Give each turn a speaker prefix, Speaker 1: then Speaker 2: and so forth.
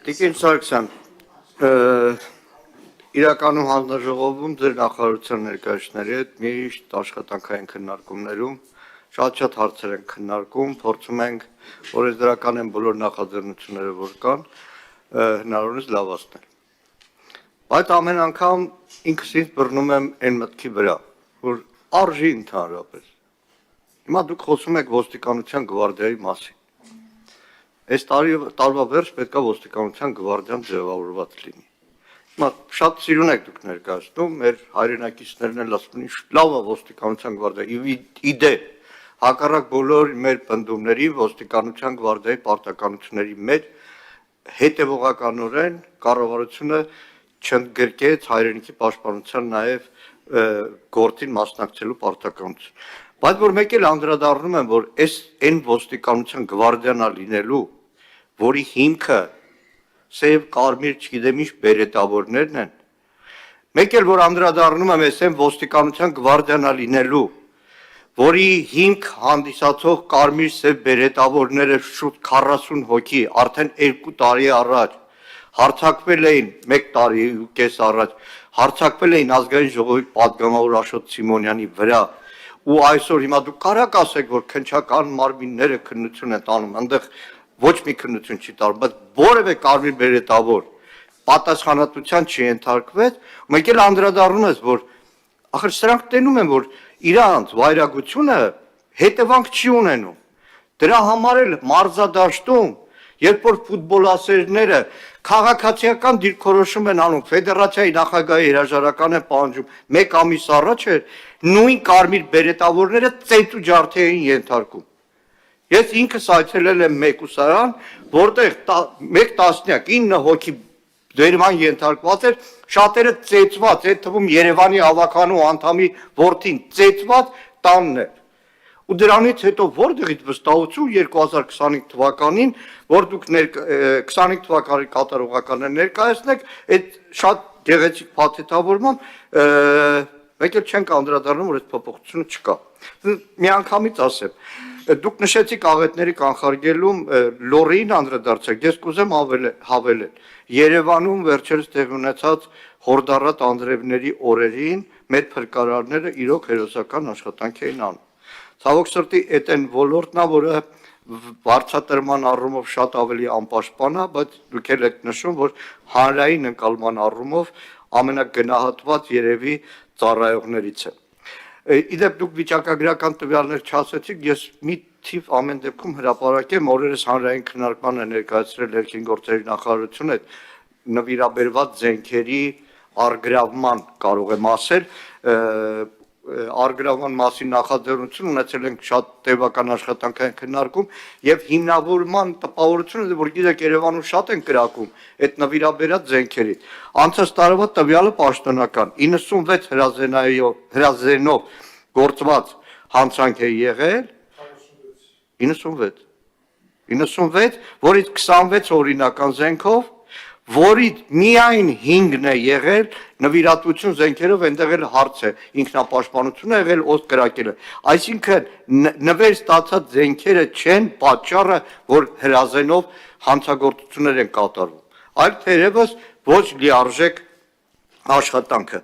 Speaker 1: Տիկին Սարգսյան, իրականում հանձնաժողովում ձեր նախարարության ներկայացուցիչների հետ միշտ աշխատանքային քննարկումներում շատ հարցեր են քննարկում, փորձում ենք օրենսդրական են բոլոր նախաձեռնությունները, որ կան, հնարավորինս լավացնել։ Բայց ամեն անգամ ինքս ինձ բռնում եմ այն մտքի վրա, որ արժի ընդհանրապես։ Հիմա դուք խոսում եք ոստիկանության գվարդիայի մասին։ Այս տարվա վերջ պետք է ոստիկանության գվարդիան ձևավորված լինի։ Հիմա շատ սիրուն եք դուք ներկայացնում, մեր հայրենակիցներն էլ ասում են, լավ է ոստիկանության գվարդիա։ Իդե, հակառակ բոլոր մեր պնդումների ոստիկանության գվարդիայի պարտականությունների մեջ հետևողականորեն կառավարությունը չընդգրկեց հայրենիքի պաշտպանության նաև գործին մասնակցելու պարտականություն։ Բայց որ մեկ էլ անդրադառնում եմ, որ այն ոստիկանության գվարդիանա լինելու, որի հիմքը սև կարմիր չգիտեմ ինչ բերետավորներն են, մեկ էլ որ անդրադառնում եմ այն ոստիկանության գվարդիանա լինելու, որի հիմք հանդիսացող կարմիր սև բերետավորները շուտ 40 հոգի արդեն 2 տարի առաջ հարձակվել էին 1 տարի ու կես առաջ հարձակվել էին ազգային ժողովի պատգամավոր Աշոտ Սիմոնյանի վրա ու այսօր հիմա դուք կարաք ասեք, որ քննչական մարմինները քննություն են տանում, այնտեղ ոչ մի քննություն չի տարվում, բայց որևէ կարմիր բերետավոր պատասխանատվության չենթարկվեց, մեկ էլ անդրադառնում ես, որ ախր սրանք տենում են, որ իրանց վայրագությունը հետևանք չի ունենում։ Դրա համար էլ մարզադաշտում, երբ որ ֆուտբոլասերները քաղաքացիական դիրքորոշում են անում, ֆեդերացիայի նախագահի հրաժարական են պահանջում, 1 ամիս առաջ էր նույն կարմիր բերետավորները ծեծ ու ջարդի էին ենթարկում։ Ես ինքս այցելել եմ մեկուսարան, որտեղ 1 տասնյակ 9 հոգի դերման ենթարկված էր, շատերը ծեծված, այդ թվում Երևանի հավաքանու անդամի որդին ծեծված տանն էր։ Ու դրանից հետո որտեղից վստահություն 2025 թվականին, որ դուք 25 թվականի կատարողականներ ներկայացնեք, այդ շատ գեղեցիկ փաթեթավորմամբ մեկ էլ չենք անդրադառնում, որ այդ փոփոխությունը չկա։ Միանգամից ասեմ, դուք նշեցիք աղետների կանխարգելում լորին անդրադարձեք, ես կուզեմ հավելել։ Երևանում վերջերս տեղի ունեցած հորդառատ անձրևների օրերին մեր փրկարարները իրոք հերոսական աշխատանք էին անում։ Ցավոք սրտի այդ այն ոլորտն է, որը վարձատրման առումով շատ ավելի անպաշտպան է, բայց դուք էլ եք նշում, որ հանրային ընկալման առումով ամենագնահատված երևի ծառայողներից է։ Իդեպ դուք վիճակագրական տվյալներ չասեցիք, ես մի թիվ ամեն դեպքում հրապարակեմ, օրերս հանրային քննարկման է ներկայացրել ներքին գործերի նախարարությունը նվիրաբերված զենքերի առգրավման կարող եմ ասել, առգրավման մասին նախաձեռնություն ունեցել ենք շատ տևական աշխատանքային քննարկում եւ հիմնավորման տպավորությունը, որ գիտեք Երևանում շատ են կրակում այդ նվիրաբերած զենքերի։ Անցած տարվա տվյալը պաշտոնական 96 հրազենով գործված հանցանք է եղել 96, որից 26 օրինական զենքով, որից միայն 5-ն է եղել նվիրատվություն զենքերով, այնտեղ էլ հարց է, ինքնապաշտպանություն է եղել, օդ կրակելը։ Այսինքն նվեր ստացած զենքերը չեն պատճառը, որ հրազենով հանցագործություններ են կատարվում, այլ թերևս ոչ լիարժեք աշխատանքը։